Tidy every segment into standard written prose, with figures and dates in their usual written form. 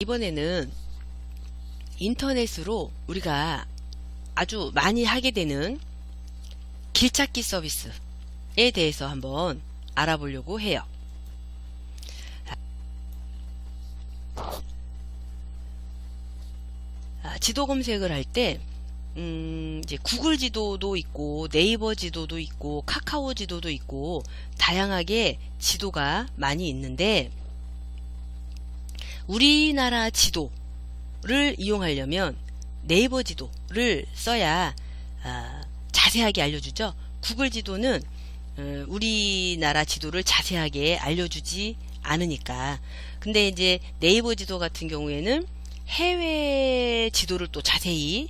이번에는 인터넷으로 우리가 아주 많이 하게 되는 길찾기 서비스에 대해서 한번 알아보려고 해요. 지도 검색을 할 때 이제 구글 지도도 있고 네이버 지도도 있고 카카오 지도도 있고 다양하게 지도가 많이 있는데, 우리나라 지도를 이용하려면 네이버 지도를 써야 자세하게 알려주죠. 구글 지도는 우리나라 지도를 자세하게 알려주지 않으니까. 근데 이제 네이버 지도 같은 경우에는 해외 지도를 또 자세히,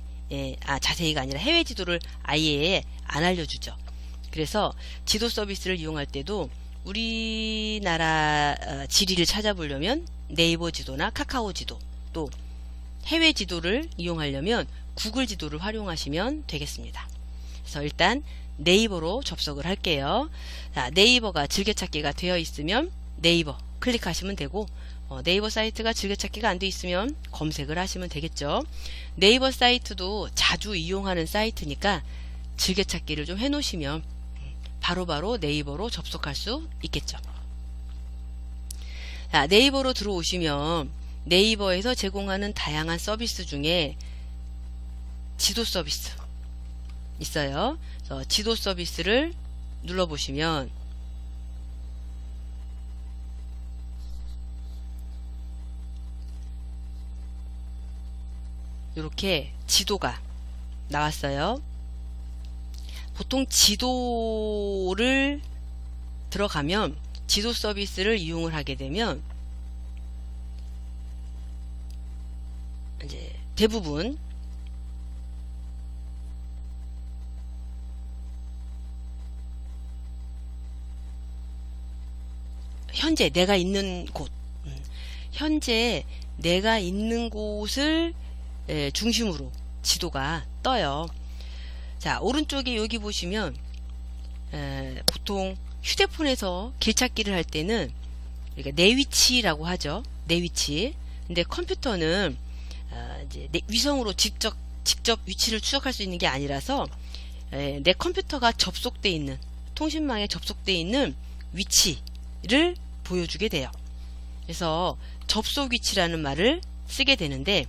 자세히가 아니라 해외 지도를 아예 안 알려주죠. 그래서 지도 서비스를 이용할 때도 우리나라 지리를 찾아보려면 네이버 지도나 카카오 지도, 또 해외 지도를 이용하려면 구글 지도를 활용하시면 되겠습니다. 그래서 일단 네이버로 접속을 할게요. 자, 네이버가 즐겨찾기가 되어 있으면 네이버 클릭하시면 되고, 네이버 사이트가 즐겨찾기가 안 돼 있으면 검색을 하시면 되겠죠. 네이버 사이트도 자주 이용하는 사이트니까 즐겨찾기를 좀 해놓으시면 바로바로 네이버로 접속할 수 있겠죠. 자, 네이버로 들어오시면 네이버에서 제공하는 다양한 서비스 중에 지도 서비스 있어요. 그래서 지도 서비스를 눌러보시면 이렇게 지도가 나왔어요. 보통 지도를 들어가면, 지도 서비스를 이용을 하게 되면 이제 대부분 현재 내가 있는 곳, 현재 내가 있는 곳을 중심으로 지도가 떠요. 자, 오른쪽에 여기 보시면 보통 휴대폰에서 길찾기를 할 때는 그러니까 내 위치라고 하죠. 내 위치. 근데 컴퓨터는 이제 위성으로 직접 위치를 추적할 수 있는 게 아니라서 내 컴퓨터가 접속돼 있는, 통신망에 접속돼 있는 위치를 보여주게 돼요. 그래서 접속 위치라는 말을 쓰게 되는데,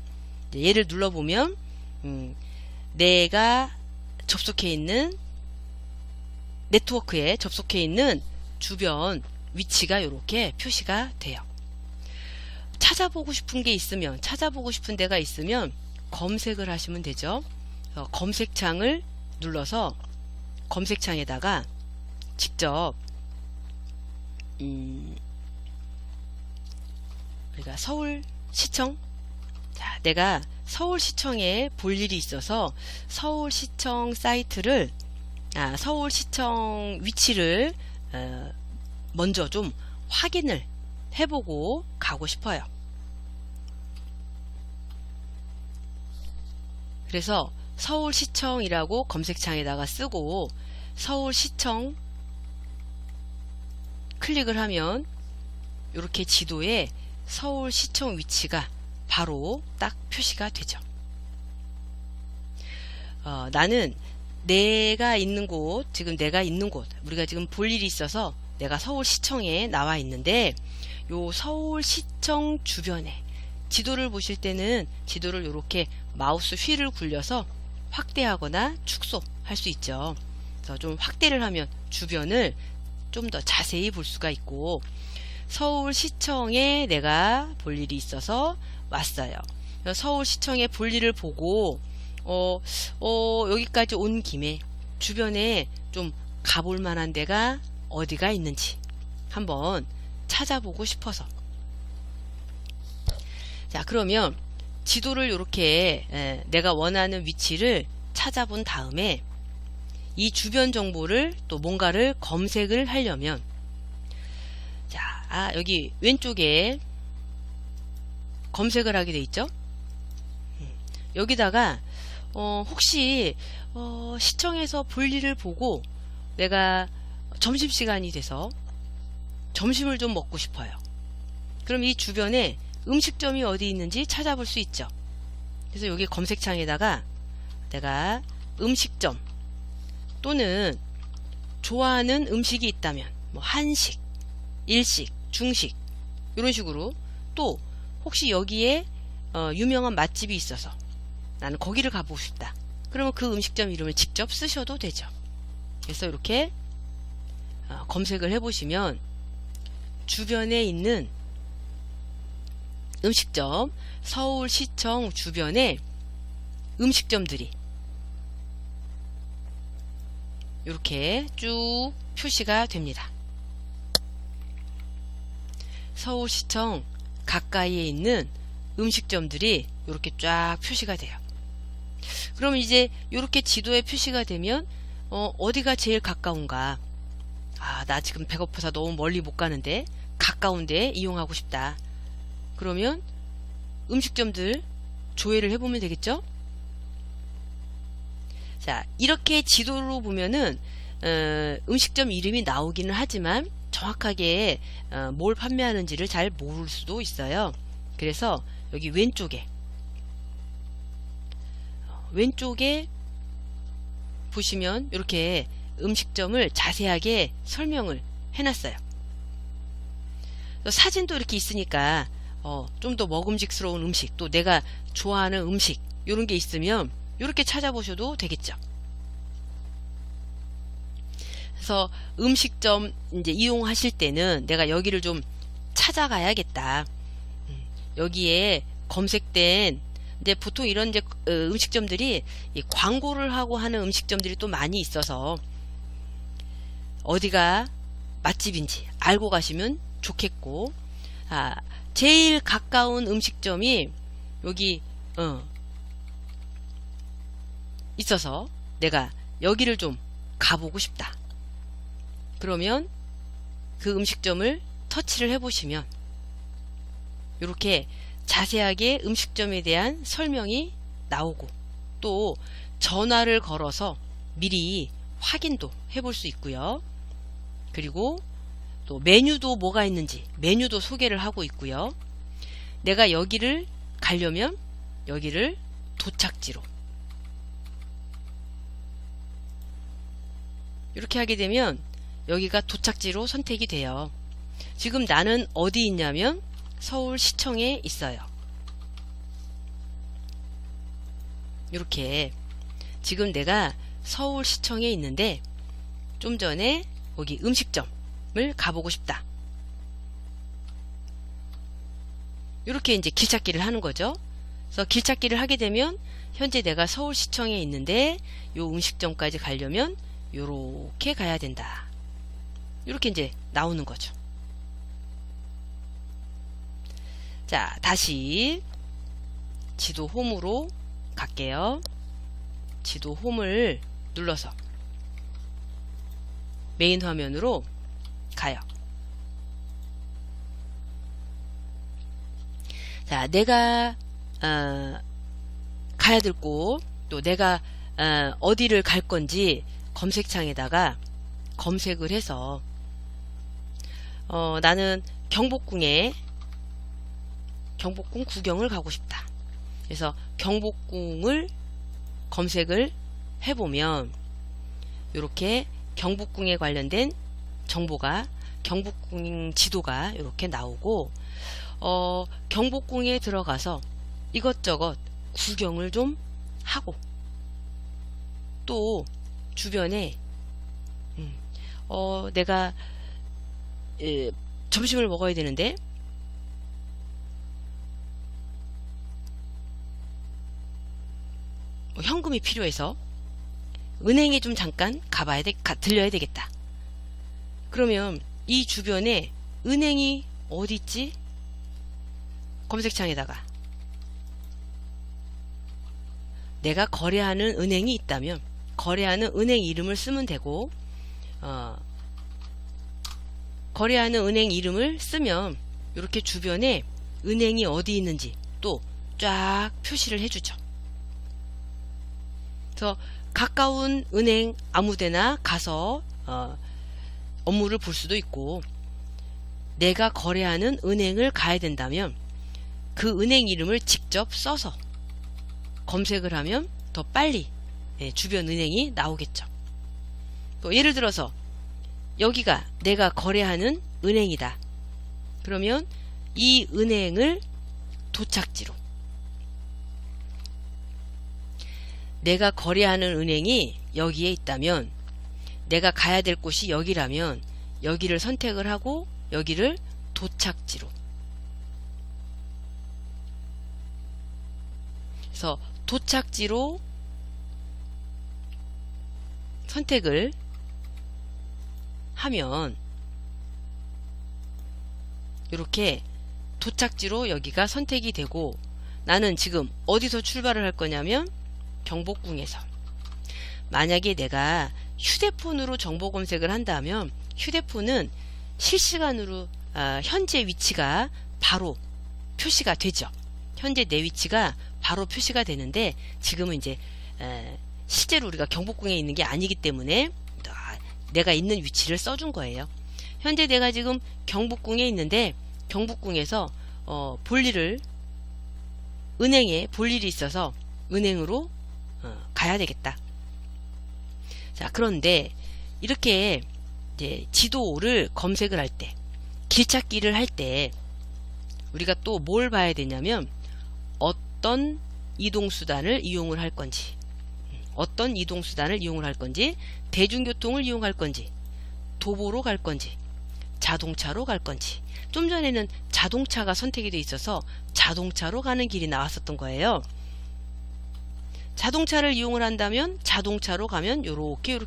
얘를 눌러보면 내가 접속해 있는 네트워크에 접속해 있는 주변 위치가 이렇게 표시가 돼요. 찾아보고 싶은 게 있으면, 찾아보고 싶은 데가 있으면 검색을 하시면 되죠. 검색창을 눌러서 검색창에다가 직접 우리가 서울시청, 자, 내가 서울시청에 볼 일이 있어서 서울시청 사이트를, 서울시청 위치를 먼저 좀 확인을 해보고 가고 싶어요. 그래서 서울시청이라고 검색창에다가 쓰고 서울시청 클릭을 하면 이렇게 지도에 서울시청 위치가 바로 딱 표시가 되죠. 나는 내가 있는 곳, 지금 내가 있는 곳, 우리가 지금 볼 일이 있어서 내가 서울시청에 나와 있는데, 요 서울시청 주변에 지도를 보실 때는 지도를 이렇게 마우스 휠을 굴려서 확대하거나 축소할 수 있죠. 그래서 좀 확대를 하면 주변을 좀 더 자세히 볼 수가 있고, 서울시청에 내가 볼 일이 있어서 왔어요. 서울시청에 볼 일을 보고 여기까지 온 김에 주변에 좀 가볼 만한 데가 어디가 있는지 한번 찾아보고 싶어서. 자, 그러면 지도를 이렇게 내가 원하는 위치를 찾아본 다음에 이 주변 정보를 또 뭔가를 검색을 하려면, 자, 여기 왼쪽에 검색을 하게 돼 있죠. 여기다가 혹시 시청에서 볼 일을 보고 내가 점심시간이 돼서 점심을 좀 먹고 싶어요. 그럼 이 주변에 음식점이 어디 있는지 찾아볼 수 있죠. 그래서 여기 검색창에다가 내가 음식점 또는 좋아하는 음식이 있다면 뭐 한식, 일식, 중식 이런 식으로, 또 혹시 여기에 유명한 맛집이 있어서 나는 거기를 가보고 싶다. 그러면 그 음식점 이름을 직접 쓰셔도 되죠. 그래서 이렇게 검색을 해보시면 주변에 있는 음식점, 서울시청 주변에 음식점들이 이렇게 쭉 표시가 됩니다. 서울시청 가까이에 있는 음식점들이 이렇게 쫙 표시가 돼요. 그럼 이제 이렇게 지도에 표시가 되면 어디가 제일 가까운가? 나 지금 배고파서 너무 멀리 못 가는데 가까운데 이용하고 싶다. 그러면 음식점들 조회를 해보면 되겠죠? 자, 이렇게 지도로 보면은 음식점 이름이 나오기는 하지만 정확하게 뭘 판매하는지를 잘 모를 수도 있어요. 그래서 여기 왼쪽에 보시면 이렇게 음식점을 자세하게 설명을 해놨어요. 사진도 이렇게 있으니까 좀 더 먹음직스러운 음식, 또 내가 좋아하는 음식 이런 게 있으면 이렇게 찾아보셔도 되겠죠. 그래서 음식점 이제 이용하실 때는 내가 여기를 좀 찾아가야겠다. 여기에 검색된 이제 보통 이런 이제 음식점들이 광고를 하고 하는 음식점들이 또 많이 있어서 어디가 맛집인지 알고 가시면 좋겠고, 제일 가까운 음식점이 여기 있어서 내가 여기를 좀 가보고 싶다. 그러면 그 음식점을 터치를 해보시면 이렇게 자세하게 음식점에 대한 설명이 나오고, 또 전화를 걸어서 미리 확인도 해볼 수 있고요. 그리고 또 메뉴도 뭐가 있는지 메뉴도 소개를 하고 있고요. 내가 여기를 가려면 여기를 도착지로 이렇게 하게 되면 여기가 도착지로 선택이 돼요. 지금 나는 어디 있냐면 서울시청에 있어요. 이렇게 지금 내가 서울시청에 있는데 좀 전에 여기 음식점을 가보고 싶다. 이렇게 이제 길찾기를 하는 거죠. 그래서 길찾기를 하게 되면 현재 내가 서울시청에 있는데 요 음식점까지 가려면 요렇게 가야 된다. 이렇게 이제 나오는 거죠. 자, 다시 지도 홈으로 갈게요. 지도 홈을 눌러서 메인 화면으로 가요. 자, 내가 가야 될 곳, 또 내가 어디를 갈 건지 검색창에다가 검색을 해서 나는 경복궁 구경을 가고 싶다. 그래서 경복궁을 검색을 해보면 이렇게 경복궁에 관련된 정보가, 경복궁 지도가 이렇게 나오고, 경복궁에 들어가서 이것저것 구경을 좀 하고, 또 주변에 내가 점심을 먹어야 되는데 현금이 필요해서 은행에 좀 잠깐 들려야 되겠다. 그러면 이 주변에 은행이 어디 있지? 검색창에다가 내가 거래하는 은행이 있다면 거래하는 은행 이름을 쓰면 되고, 거래하는 은행 이름을 쓰면 이렇게 주변에 은행이 어디 있는지 또 쫙 표시를 해주죠. 그래서 가까운 은행 아무데나 가서 업무를 볼 수도 있고, 내가 거래하는 은행을 가야 된다면 그 은행 이름을 직접 써서 검색을 하면 더 빨리 주변 은행이 나오겠죠. 또 예를 들어서 여기가 내가 거래하는 은행이다. 그러면 이 은행을 도착지로, 내가 거래하는 은행이 여기에 있다면 내가 가야 될 곳이 여기라면 여기를 선택을 하고 여기를 도착지로, 그래서 도착지로 선택을 하면 이렇게 도착지로 여기가 선택이 되고, 나는 지금 어디서 출발을 할 거냐면 경복궁에서. 만약에 내가 휴대폰으로 정보 검색을 한다면 휴대폰은 실시간으로 현재 위치가 바로 표시가 되죠. 현재 내 위치가 바로 표시가 되는데 지금은 이제 실제로 우리가 경복궁에 있는 게 아니기 때문에 내가 있는 위치를 써준 거예요. 현재 내가 지금 경복궁에 있는데 경복궁에서 볼일을, 은행에 볼일이 있어서 은행으로 가야 되겠다. 자, 그런데 이렇게 이제 지도를 검색을 할 때, 길찾기를 할 때 우리가 또 뭘 봐야 되냐면 어떤 이동수단을 이용을 할 건지, 어떤 이동수단을 이용을 할 건지, 대중교통을 이용할 건지, 도보로 갈 건지, 자동차로 갈 건지. 좀 전에는 자동차가 선택이 돼 있어서 자동차로 가는 길이 나왔었던 거예요. 자동차를 이용을 한다면 자동차로 가면 요렇게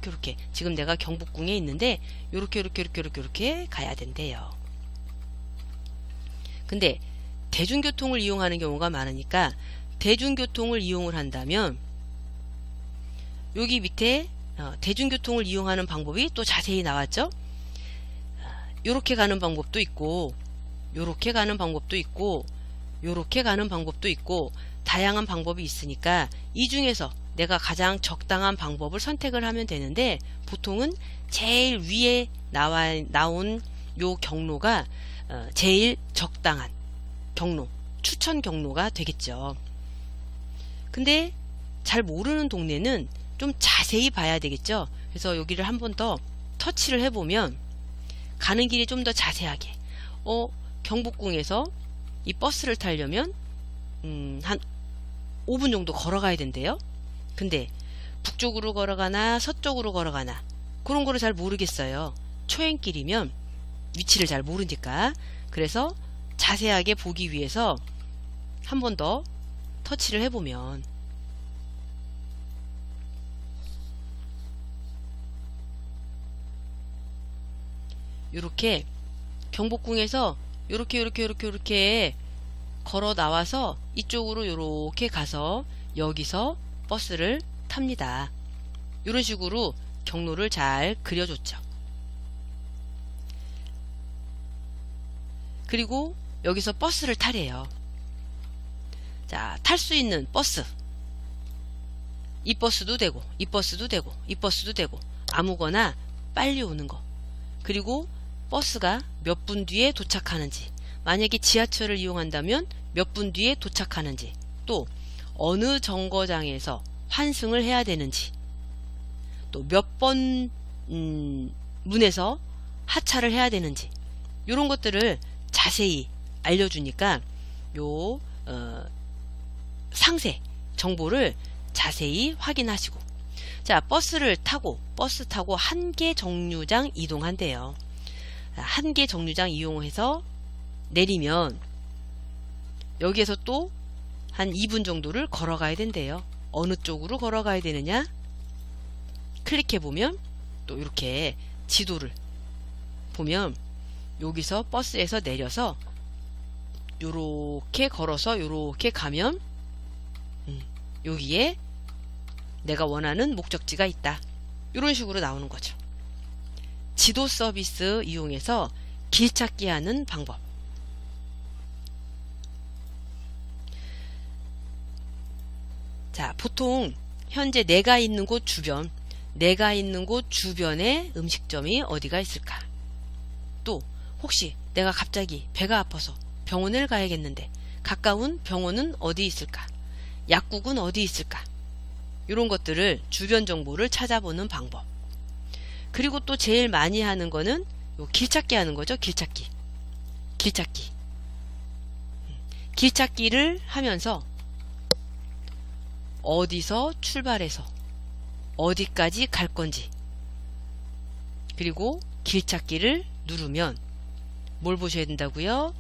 지금 내가 경복궁에 있는데 요렇게 가야 된대요. 근데 대중교통을 이용하는 경우가 많으니까 대중교통을 이용을 한다면 여기 밑에 대중교통을 이용하는 방법이 또 자세히 나왔죠. 요렇게 가는 방법도 있고 요렇게 가는 방법도 있고 요렇게 가는 방법도 있고 다양한 방법이 있으니까 이 중에서 내가 가장 적당한 방법을 선택을 하면 되는데, 보통은 제일 위에 나온 요 경로가 제일 적당한 경로, 추천 경로가 되겠죠. 근데 잘 모르는 동네는 좀 자세히 봐야 되겠죠. 그래서 여기를 한 번 더 터치를 해보면 가는 길이 좀 더 자세하게, 경복궁에서 이 버스를 타려면 한 5분 정도 걸어가야 된대요. 근데 북쪽으로 걸어가나 서쪽으로 걸어가나 그런 거를 잘 모르겠어요. 초행길이면 위치를 잘 모르니까. 그래서 자세하게 보기 위해서 한 번 더 터치를 해보면 요렇게 경복궁에서 요렇게 걸어 나와서 이쪽으로 요렇게 가서 여기서 버스를 탑니다. 이런 식으로 경로를 잘 그려줬죠. 그리고 여기서 버스를 타래요. 자, 탈 수 있는 버스, 이 버스도 되고 이 버스도 되고 이 버스도 되고 아무거나 빨리 오는 거, 그리고 버스가 몇 분 뒤에 도착하는지, 만약에 지하철을 이용한다면 몇 분 뒤에 도착하는지, 또 어느 정거장에서 환승을 해야 되는지, 또 몇 번 문에서 하차를 해야 되는지, 이런 것들을 자세히 알려주니까 요 상세 정보를 자세히 확인하시고, 자, 버스 타고 한 개 정류장 이동한대요. 한 개 정류장 이용해서 내리면 여기에서 또 한 2분 정도를 걸어가야 된대요. 어느 쪽으로 걸어가야 되느냐 클릭해보면 또 이렇게 지도를 보면 여기서 버스에서 내려서 요렇게 걸어서 요렇게 가면 여기에 내가 원하는 목적지가 있다. 이런 식으로 나오는 거죠. 지도 서비스 이용해서 길찾기 하는 방법. 자, 보통 현재 내가 있는 곳 주변에 음식점이 어디가 있을까? 또 혹시 내가 갑자기 배가 아파서 병원을 가야겠는데 가까운 병원은 어디 있을까? 약국은 어디 있을까? 이런 것들을 주변 정보를 찾아보는 방법. 그리고 또 제일 많이 하는 거는 요 길찾기 하는 거죠. 길찾기. 길찾기를 하면서 어디서 출발해서 어디까지 갈 건지, 그리고 길찾기를 누르면 뭘 보셔야 된다고요?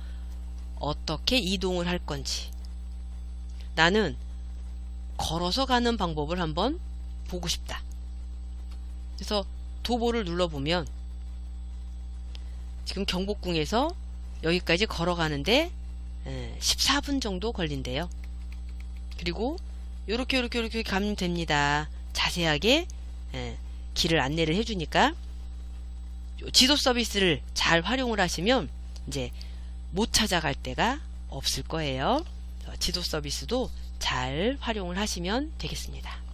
어떻게 이동을 할 건지. 나는 걸어서 가는 방법을 한번 보고 싶다. 그래서 도보를 눌러보면 지금 경복궁에서 여기까지 걸어가는데 14분 정도 걸린대요. 그리고 요렇게 가면 됩니다. 자세하게 길을 안내를 해주니까 지도 서비스를 잘 활용을 하시면 이제 못 찾아갈 데가 없을 거예요. 지도 서비스도 잘 활용을 하시면 되겠습니다.